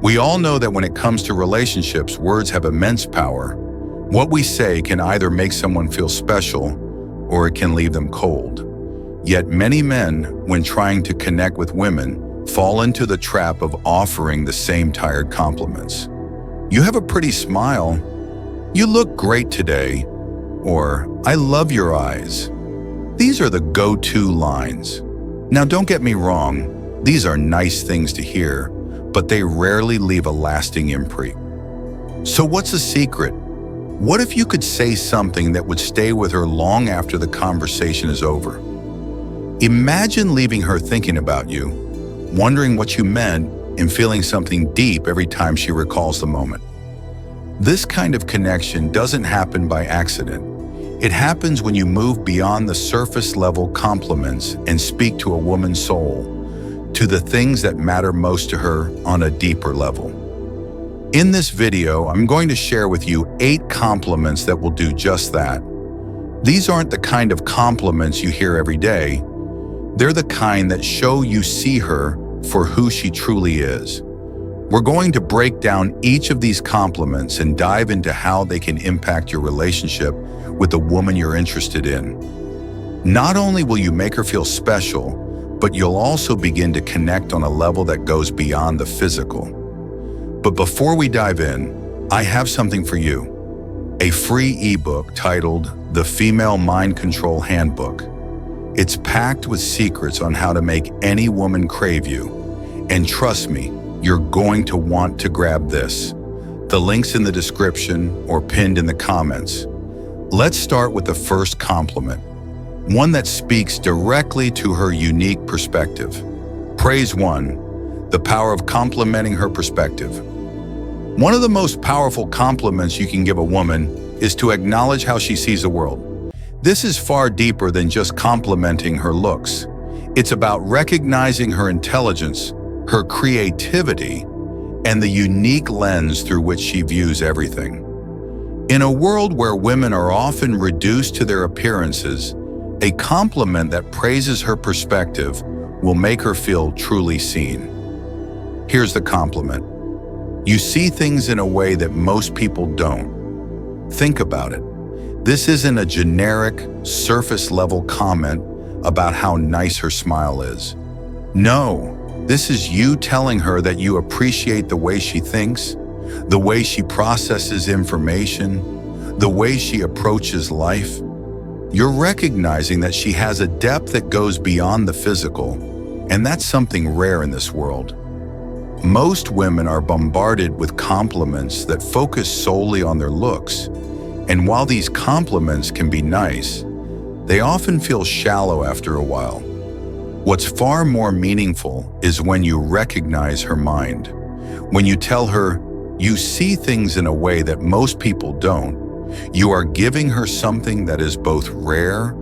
We all know that when it comes to relationships, words have immense power. What we say can either make someone feel special or it can leave them cold. Yet many men, when trying to connect with women, fall into the trap of offering the same tired compliments. "You have a pretty smile," "You look great today," or "I love your eyes." These are the go-to lines. Now, don't get me wrong, these are nice things to hear, but they rarely leave a lasting imprint. So what's the secret? What if you could say something that would stay with her long after the conversation is over? Imagine leaving her thinking about you, wondering what you meant, and feeling something deep every time she recalls the moment. This kind of connection doesn't happen by accident. It happens when you move beyond the surface-level compliments and speak to a woman's soul, to the things that matter most to her on a deeper level. In this video, I'm going to share with you 8 compliments that will do just that. These aren't the kind of compliments you hear every day. They're the kind that show you see her for who she truly is. We're going to break down each of these compliments and dive into how they can impact your relationship with the woman you're interested in. Not only will you make her feel special, but you'll also begin to connect on a level that goes beyond the physical. But before we dive in, I have something for you. A free ebook titled The Female Mind Control Handbook. It's packed with secrets on how to make any woman crave you. And trust me, you're going to want to grab this. The link's in the description or pinned in the comments. Let's start with the first compliment, one that speaks directly to her unique perspective. Praise 1, the power of complimenting her perspective. One of the most powerful compliments you can give a woman is to acknowledge how she sees the world. This is far deeper than just complimenting her looks. It's about recognizing her intelligence, her creativity, and the unique lens through which she views everything. In a world where women are often reduced to their appearances, a compliment that praises her perspective will make her feel truly seen. Here's the compliment. You see things in a way that most people don't. Think about it. This isn't a generic, surface-level comment about how nice her smile is. No, this is you telling her that you appreciate the way she thinks, the way she processes information, the way she approaches life. You're recognizing that she has a depth that goes beyond the physical, and that's something rare in this world. Most women are bombarded with compliments that focus solely on their looks, and while these compliments can be nice, they often feel shallow after a while. What's far more meaningful is when you recognize her mind. When you tell her, you see things in a way that most people don't, you are giving her something that is both rare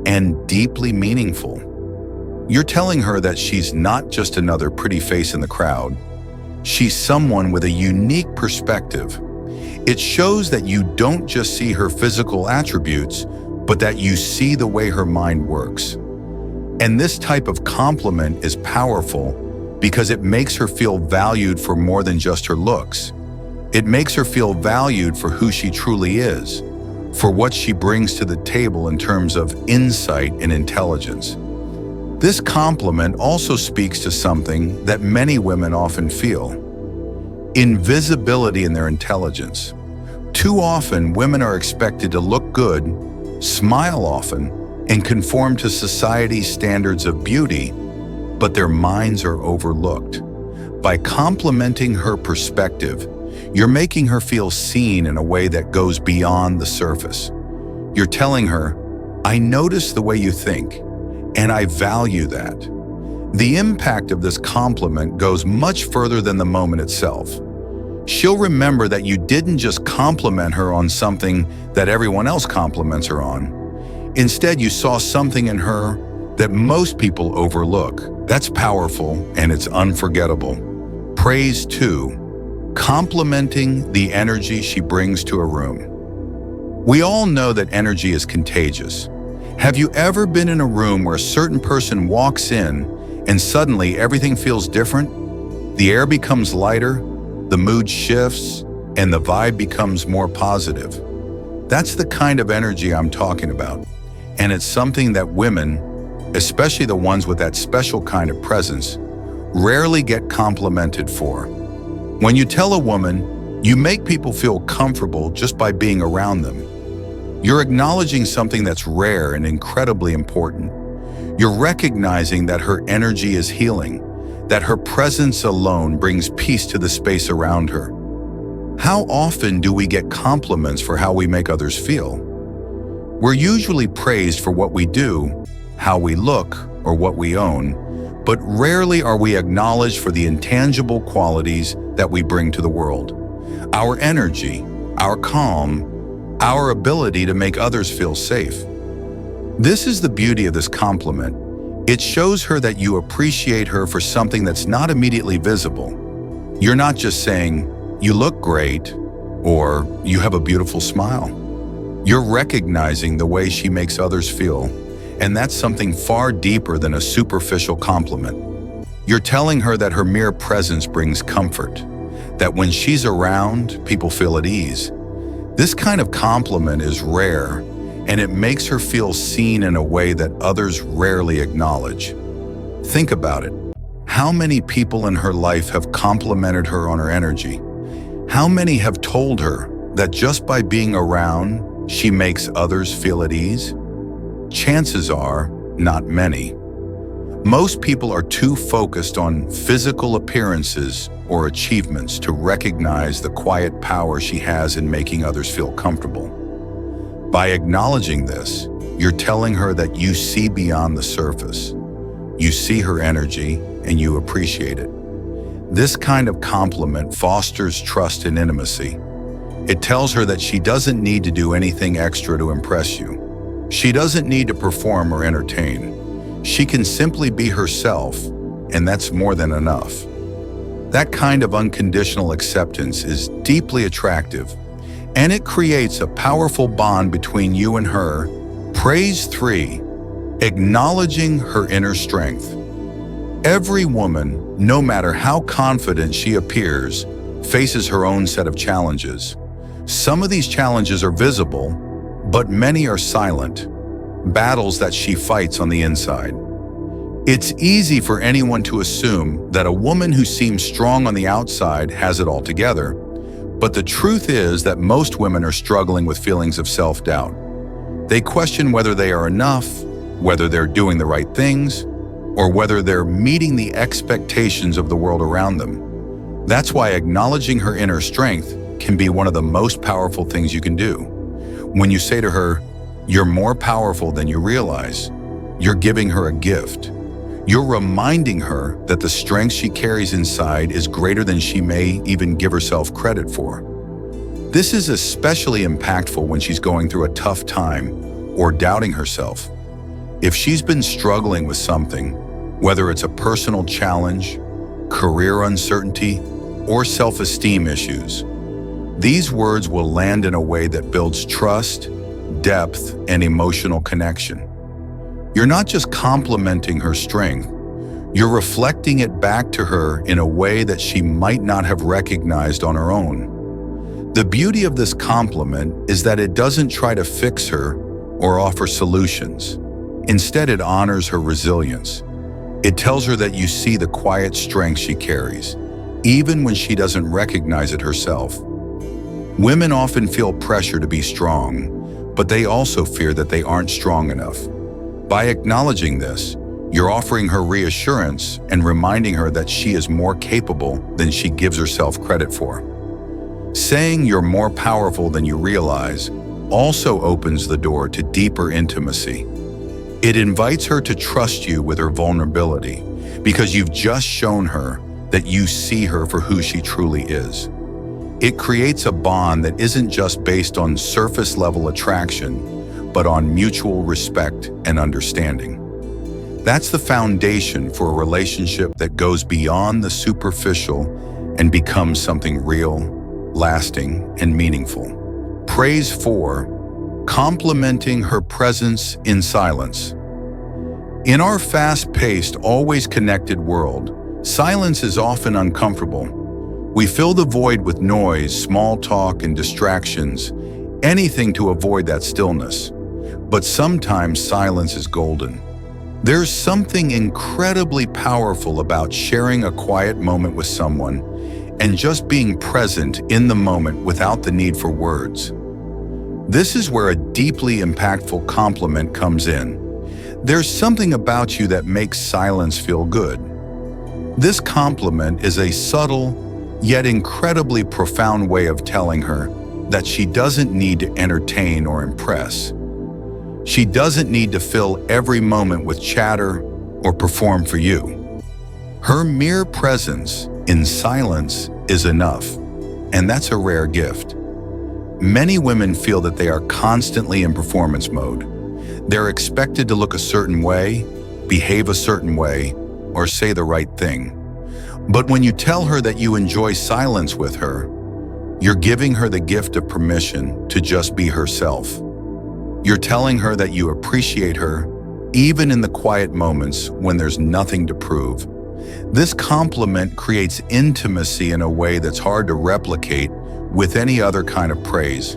and deeply meaningful. You're telling her that she's not just another pretty face in the crowd. She's someone with a unique perspective. It shows that you don't just see her physical attributes, but that you see the way her mind works. And this type of compliment is powerful because it makes her feel valued for more than just her looks. It makes her feel valued for who she truly is, for what she brings to the table in terms of insight and intelligence. This compliment also speaks to something that many women often feel: invisibility in their intelligence. Too often, women are expected to look good, smile often, and conform to society's standards of beauty, but their minds are overlooked. By complimenting her perspective, you're making her feel seen in a way that goes beyond the surface. You're telling her, I notice the way you think, and I value that. The impact of this compliment goes much further than the moment itself. She'll remember that you didn't just compliment her on something that everyone else compliments her on. Instead, you saw something in her that most people overlook. That's powerful, and it's unforgettable. Praise 2. Complimenting the energy she brings to a room. We all know that energy is contagious. Have you ever been in a room where a certain person walks in and suddenly everything feels different? The air becomes lighter, the mood shifts, and the vibe becomes more positive. That's the kind of energy I'm talking about. And it's something that women, especially the ones with that special kind of presence, rarely get complimented for. When you tell a woman, you make people feel comfortable just by being around them, you're acknowledging something that's rare and incredibly important. You're recognizing that her energy is healing, that her presence alone brings peace to the space around her. How often do we get compliments for how we make others feel? We're usually praised for what we do, how we look, or what we own, but rarely are we acknowledged for the intangible qualities that we bring to the world. Our energy, our calm, our ability to make others feel safe. This is the beauty of this compliment. It shows her that you appreciate her for something that's not immediately visible. You're not just saying, "You look great," or "You have a beautiful smile." You're recognizing the way she makes others feel, and that's something far deeper than a superficial compliment. You're telling her that her mere presence brings comfort, that when she's around, people feel at ease. This kind of compliment is rare, and it makes her feel seen in a way that others rarely acknowledge. Think about it. How many people in her life have complimented her on her energy? How many have told her that just by being around, she makes others feel at ease? Chances are, not many. Most people are too focused on physical appearances or achievements to recognize the quiet power she has in making others feel comfortable. By acknowledging this, you're telling her that you see beyond the surface. You see her energy and you appreciate it. This kind of compliment fosters trust and intimacy. It tells her that she doesn't need to do anything extra to impress you. She doesn't need to perform or entertain. She can simply be herself, and that's more than enough. That kind of unconditional acceptance is deeply attractive, and it creates a powerful bond between you and her. Praise 3. Acknowledging her inner strength. Every woman, no matter how confident she appears, faces her own set of challenges. Some of these challenges are visible, but many are silent, battles that she fights on the inside. It's easy for anyone to assume that a woman who seems strong on the outside has it all together, but the truth is that most women are struggling with feelings of self-doubt. They question whether they are enough, whether they're doing the right things, or whether they're meeting the expectations of the world around them. That's why acknowledging her inner strength can be one of the most powerful things you can do. When you say to her, "You're more powerful than you realize," you're giving her a gift. You're reminding her that the strength she carries inside is greater than she may even give herself credit for. This is especially impactful when she's going through a tough time or doubting herself. If she's been struggling with something, whether it's a personal challenge, career uncertainty, or self-esteem issues, these words will land in a way that builds trust, depth, and emotional connection. You're not just complimenting her strength, you're reflecting it back to her in a way that she might not have recognized on her own. The beauty of this compliment is that it doesn't try to fix her or offer solutions. Instead, it honors her resilience. It tells her that you see the quiet strength she carries, even when she doesn't recognize it herself. Women often feel pressure to be strong, but they also fear that they aren't strong enough. By acknowledging this, you're offering her reassurance and reminding her that she is more capable than she gives herself credit for. Saying you're more powerful than you realize also opens the door to deeper intimacy. It invites her to trust you with her vulnerability because you've just shown her that you see her for who she truly is. It creates a bond that isn't just based on surface-level attraction, but on mutual respect and understanding. That's the foundation for a relationship that goes beyond the superficial and becomes something real, lasting, and meaningful. Praise 4. Complimenting her presence in silence. In our fast-paced, always connected world, silence is often uncomfortable. We fill the void with noise, small talk, and distractions, anything to avoid that stillness. But sometimes silence is golden. There's something incredibly powerful about sharing a quiet moment with someone and just being present in the moment without the need for words. This is where a deeply impactful compliment comes in. There's something about you that makes silence feel good. This compliment is a subtle, yet incredibly profound way of telling her that she doesn't need to entertain or impress. She doesn't need to fill every moment with chatter or perform for you. Her mere presence in silence is enough, and that's a rare gift. Many women feel that they are constantly in performance mode. They're expected to look a certain way, behave a certain way, or say the right thing. But when you tell her that you enjoy silence with her, you're giving her the gift of permission to just be herself. You're telling her that you appreciate her, even in the quiet moments when there's nothing to prove. This compliment creates intimacy in a way that's hard to replicate with any other kind of praise.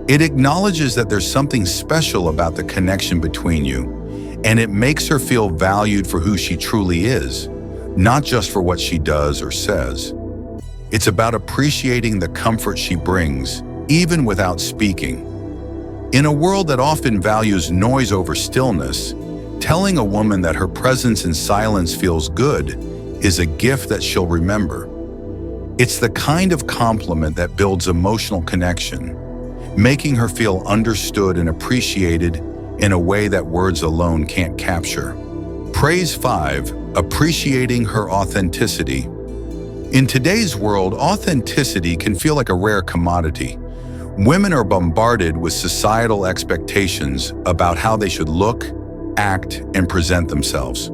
It acknowledges that there's something special about the connection between you, and it makes her feel valued for who she truly is, not just for what she does or says. It's about appreciating the comfort she brings, even without speaking. In a world that often values noise over stillness, telling a woman that her presence in silence feels good is a gift that she'll remember. It's the kind of compliment that builds emotional connection, making her feel understood and appreciated in a way that words alone can't capture. Praise 5. Appreciating her authenticity. In today's world, authenticity can feel like a rare commodity. Women are bombarded with societal expectations about how they should look, act, and present themselves.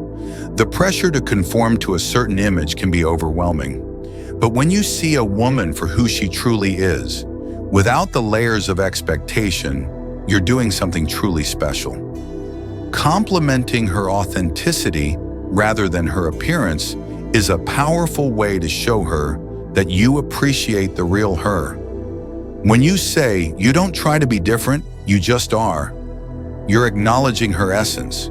The pressure to conform to a certain image can be overwhelming. But when you see a woman for who she truly is, without the layers of expectation, you're doing something truly special. Complimenting her authenticity rather than her appearance is a powerful way to show her that you appreciate the real her. When you say, "You don't try to be different, you just are," you're acknowledging her essence.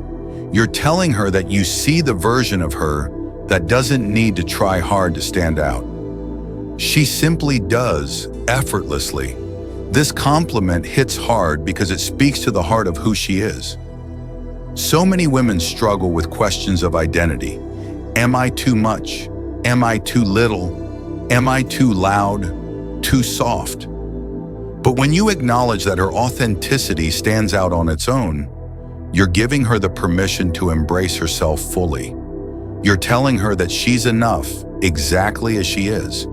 You're telling her that you see the version of her that doesn't need to try hard to stand out. She simply does, effortlessly. This compliment hits hard because it speaks to the heart of who she is. So many women struggle with questions of identity. Am I too much? Am I too little? Am I too loud? Too soft? But when you acknowledge that her authenticity stands out on its own, you're giving her the permission to embrace herself fully. You're telling her that she's enough exactly as she is.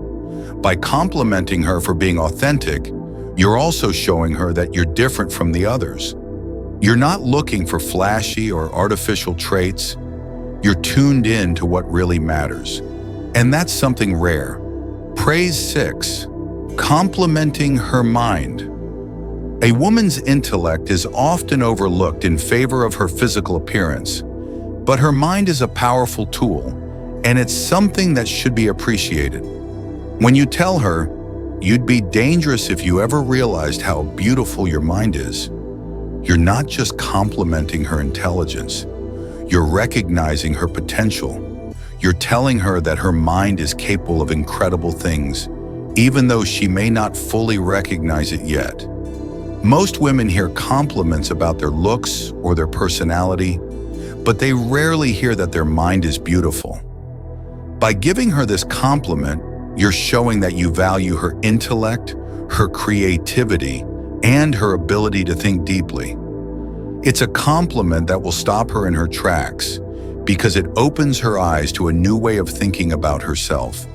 By complimenting her for being authentic, you're also showing her that you're different from the others. You're not looking for flashy or artificial traits. You're tuned in to what really matters. And that's something rare. Praise 6. Complimenting her mind. A woman's intellect is often overlooked in favor of her physical appearance, but her mind is a powerful tool, and it's something that should be appreciated. When you tell her, "You'd be dangerous if you ever realized how beautiful your mind is," you're not just complimenting her intelligence. You're recognizing her potential. You're telling her that her mind is capable of incredible things, even though she may not fully recognize it yet. Most women hear compliments about their looks or their personality, but they rarely hear that their mind is beautiful. By giving her this compliment, you're showing that you value her intellect, her creativity, and her ability to think deeply. It's a compliment that will stop her in her tracks because it opens her eyes to a new way of thinking about herself.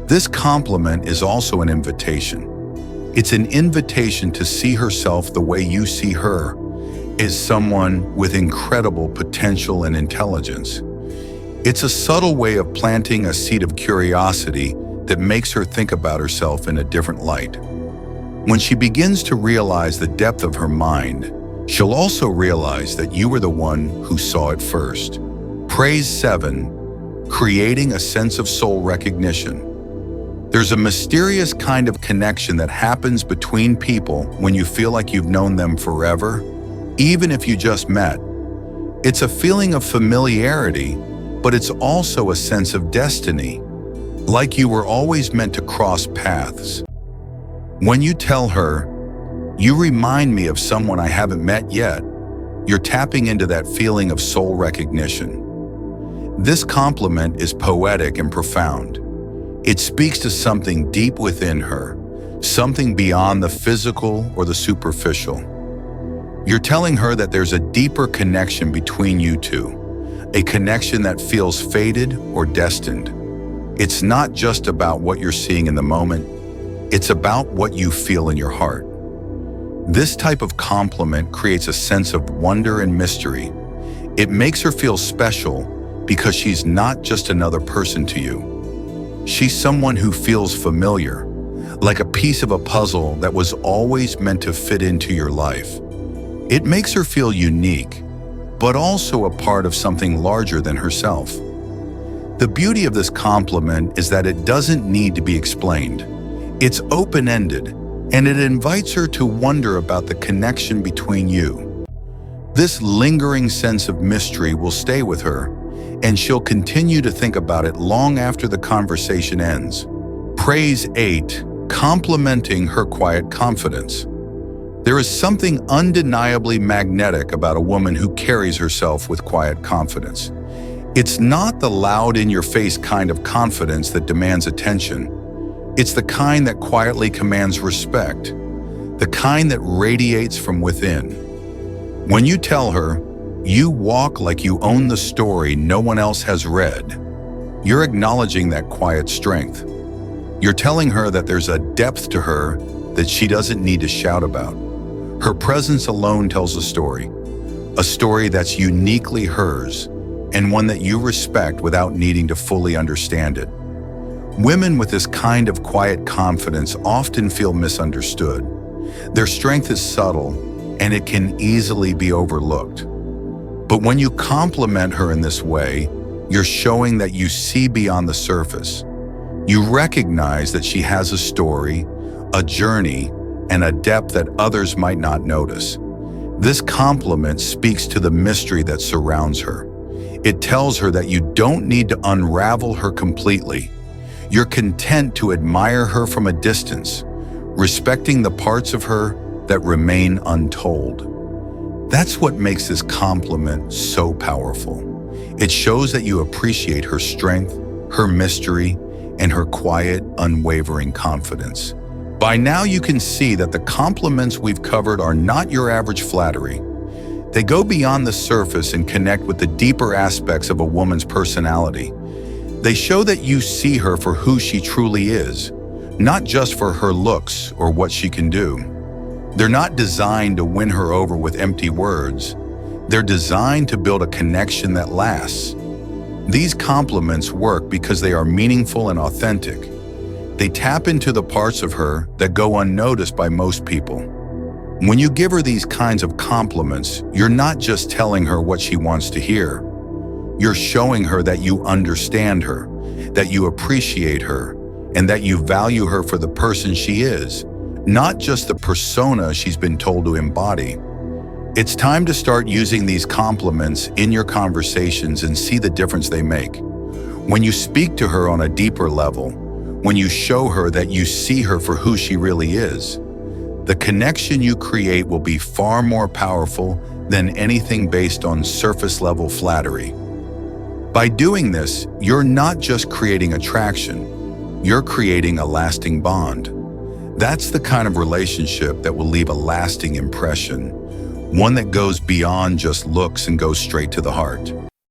This compliment is also an invitation. It's an invitation to see herself the way you see her, as someone with incredible potential and intelligence. It's a subtle way of planting a seed of curiosity that makes her think about herself in a different light. When she begins to realize the depth of her mind, she'll also realize that you were the one who saw it first. Praise 7. Creating a sense of soul recognition. There's a mysterious kind of connection that happens between people when you feel like you've known them forever, even if you just met. It's a feeling of familiarity, but it's also a sense of destiny, like you were always meant to cross paths. When you tell her, "You remind me of someone I haven't met yet," you're tapping into that feeling of soul recognition. This compliment is poetic and profound. It speaks to something deep within her, something beyond the physical or the superficial. You're telling her that there's a deeper connection between you two, a connection that feels fated or destined. It's not just about what you're seeing in the moment, it's about what you feel in your heart. This type of compliment creates a sense of wonder and mystery. It makes her feel special because she's not just another person to you. She's someone who feels familiar, like a piece of a puzzle that was always meant to fit into your life. It makes her feel unique, but also a part of something larger than herself. The beauty of this compliment is that it doesn't need to be explained. It's open-ended, and it invites her to wonder about the connection between you. This lingering sense of mystery will stay with her, and she'll continue to think about it long after the conversation ends. Praise 8, complimenting her quiet confidence. There is something undeniably magnetic about a woman who carries herself with quiet confidence. It's not the loud in-your-face kind of confidence that demands attention. It's the kind that quietly commands respect, the kind that radiates from within. When you tell her, "You walk like you own the story no one else has read," you're acknowledging that quiet strength. You're telling her that there's a depth to her that she doesn't need to shout about. Her presence alone tells a story that's uniquely hers, and one that you respect without needing to fully understand it. Women with this kind of quiet confidence often feel misunderstood. Their strength is subtle, and it can easily be overlooked. But when you compliment her in this way, you're showing that you see beyond the surface. You recognize that she has a story, a journey, and a depth that others might not notice. This compliment speaks to the mystery that surrounds her. It tells her that you don't need to unravel her completely. You're content to admire her from a distance, respecting the parts of her that remain untold. That's what makes this compliment so powerful. It shows that you appreciate her strength, her mystery, and her quiet, unwavering confidence. By now you can see that the compliments we've covered are not your average flattery. They go beyond the surface and connect with the deeper aspects of a woman's personality. They show that you see her for who she truly is, not just for her looks or what she can do. They're not designed to win her over with empty words. They're designed to build a connection that lasts. These compliments work because they are meaningful and authentic. They tap into the parts of her that go unnoticed by most people. When you give her these kinds of compliments, you're not just telling her what she wants to hear. You're showing her that you understand her, that you appreciate her, and that you value her for the person she is, not just the persona she's been told to embody. It's time to start using these compliments in your conversations and see the difference they make. When you speak to her on a deeper level, when you show her that you see her for who she really is, the connection you create will be far more powerful than anything based on surface-level flattery. By doing this, you're not just creating attraction, you're creating a lasting bond. That's the kind of relationship that will leave a lasting impression, one that goes beyond just looks and goes straight to the heart.